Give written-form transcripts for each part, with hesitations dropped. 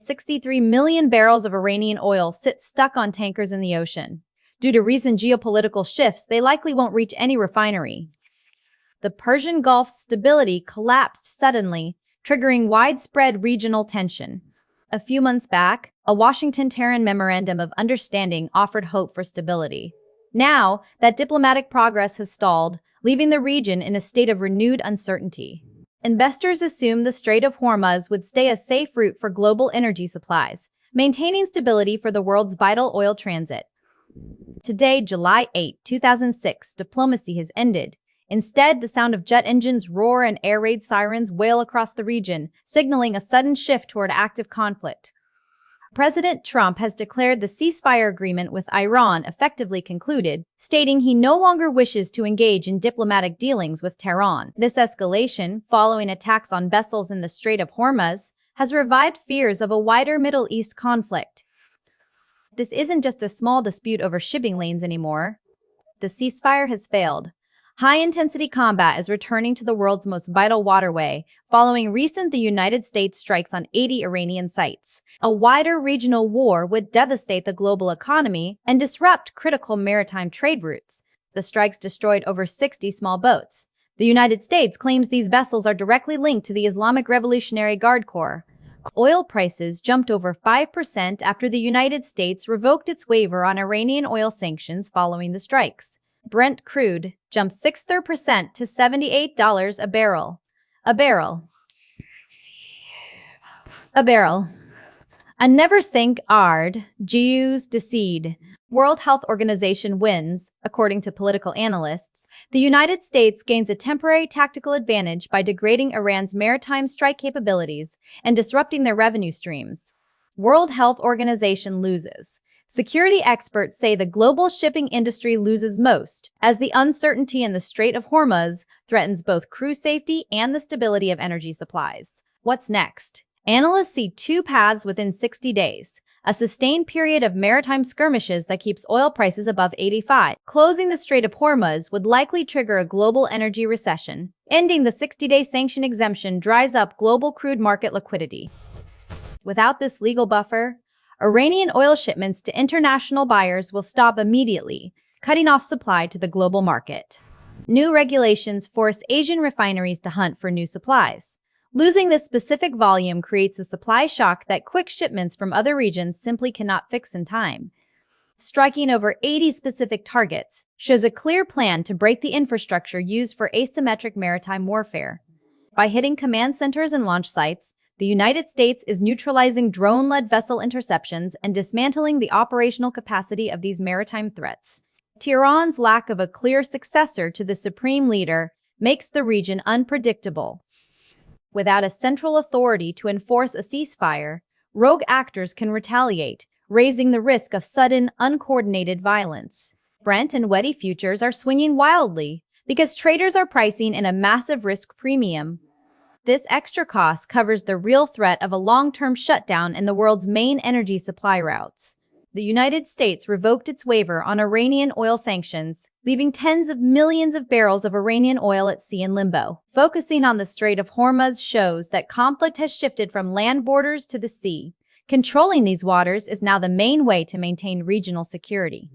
63 million barrels of Iranian oil sit stuck on tankers in the ocean. Due to recent geopolitical shifts, they likely won't reach any refinery. The Persian Gulf's stability collapsed suddenly, triggering widespread regional tension. A few months back, a Washington-Tehran memorandum of understanding offered hope for stability. Now, that diplomatic progress has stalled, leaving the region in a state of renewed uncertainty. Investors assumed the Strait of Hormuz would stay a safe route for global energy supplies, maintaining stability for the world's vital oil transit. Today, July 8, 2006, diplomacy has ended. Instead, the sound of jet engines roar and air raid sirens wail across the region, signaling a sudden shift toward active conflict. President Trump has declared the ceasefire agreement with Iran effectively concluded, stating he no longer wishes to engage in diplomatic dealings with Tehran. This escalation, following attacks on vessels in the Strait of Hormuz, has revived fears of a wider Middle East conflict. This isn't just a small dispute over shipping lanes anymore. The ceasefire has failed. High-intensity combat is returning to the world's most vital waterway, following the United States strikes on 80 Iranian sites. A wider regional war would devastate the global economy and disrupt critical maritime trade routes. The strikes destroyed over 60 small boats. The United States claims these vessels are directly linked to the Islamic Revolutionary Guard Corps. Oil prices jumped over 5% after the United States revoked its waiver on Iranian oil sanctions following the strikes. Brent crude jumped 6% to $78 a barrel. A barrel. A never think ard, Jews decede. World Health Organization wins, according to political analysts. The United States gains a temporary tactical advantage by degrading Iran's maritime strike capabilities and disrupting their revenue streams. World Health Organization loses. Security experts say the global shipping industry loses most, as the uncertainty in the Strait of Hormuz threatens both crew safety and the stability of energy supplies. What's next? Analysts see two paths within 60 days. A sustained period of maritime skirmishes that keeps oil prices above 85. Closing the Strait of Hormuz would likely trigger a global energy recession. Ending the 60-day sanction exemption dries up global crude market liquidity. Without this legal buffer, Iranian oil shipments to international buyers will stop immediately, cutting off supply to the global market. New regulations force Asian refineries to hunt for new supplies. Losing this specific volume creates a supply shock that quick shipments from other regions simply cannot fix in time. Striking over 80 specific targets shows a clear plan to break the infrastructure used for asymmetric maritime warfare. By hitting command centers and launch sites, the United States is neutralizing drone-led vessel interceptions and dismantling the operational capacity of these maritime threats. Tehran's lack of a clear successor to the supreme leader makes the region unpredictable. Without a central authority to enforce a ceasefire, rogue actors can retaliate, raising the risk of sudden, uncoordinated violence. Brent and Weti futures are swinging wildly because traders are pricing in a massive risk premium. This extra cost covers the real threat of a long-term shutdown in the world's main energy supply routes. The United States revoked its waiver on Iranian oil sanctions, leaving tens of millions of barrels of Iranian oil at sea in limbo. Focusing on the Strait of Hormuz shows that conflict has shifted from land borders to the sea. Controlling these waters is now the main way to maintain regional security.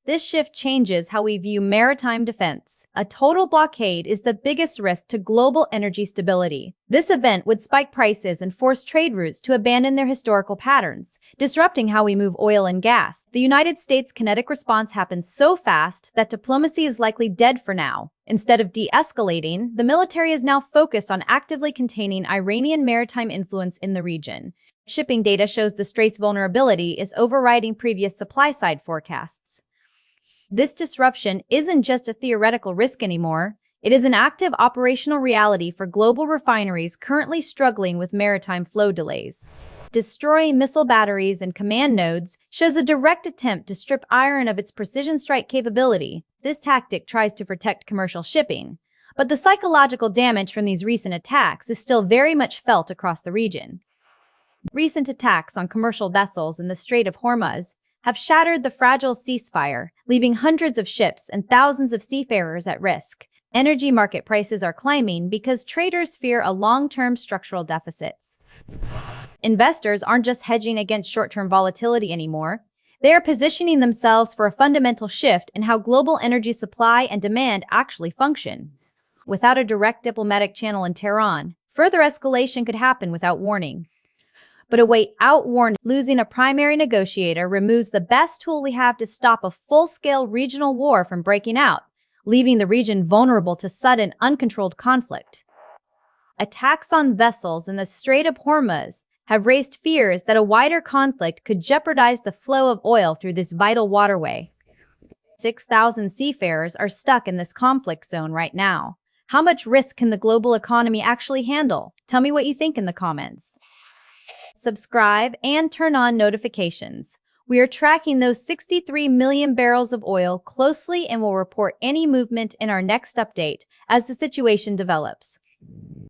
This shift changes how we view maritime defense. A total blockade is the biggest risk to global energy stability. This event would spike prices and force trade routes to abandon their historical patterns, disrupting how we move oil and gas. The United States' kinetic response happens so fast that diplomacy is likely dead for now. Instead of de-escalating, the military is now focused on actively containing Iranian maritime influence in the region. Shipping data shows the strait's vulnerability is overriding previous supply-side forecasts. This disruption isn't just a theoretical risk anymore. It is an active operational reality for global refineries currently struggling with maritime flow delays. Destroying missile batteries and command nodes shows a direct attempt to strip iron of its precision strike capability. This tactic tries to protect commercial shipping, but the psychological damage from these recent attacks is still very much felt across the region. Recent attacks on commercial vessels in the Strait of Hormuz have shattered the fragile ceasefire, leaving hundreds of ships and thousands of seafarers at risk. Energy market prices are climbing because traders fear a long-term structural deficit. Investors aren't just hedging against short-term volatility anymore. They are positioning themselves for a fundamental shift in how global energy supply and demand actually function. Without a direct diplomatic channel in Tehran, further escalation could happen without warning. But a wait-out warning, losing a primary negotiator removes the best tool we have to stop a full-scale regional war from breaking out, leaving the region vulnerable to sudden, uncontrolled conflict. Attacks on vessels in the Strait of Hormuz have raised fears that a wider conflict could jeopardize the flow of oil through this vital waterway. 6,000 seafarers are stuck in this conflict zone right now. How much risk can the global economy actually handle? Tell me what you think in the comments. Subscribe and turn on notifications. We are tracking those 63 million barrels of oil closely and will report any movement in our next update as the situation develops.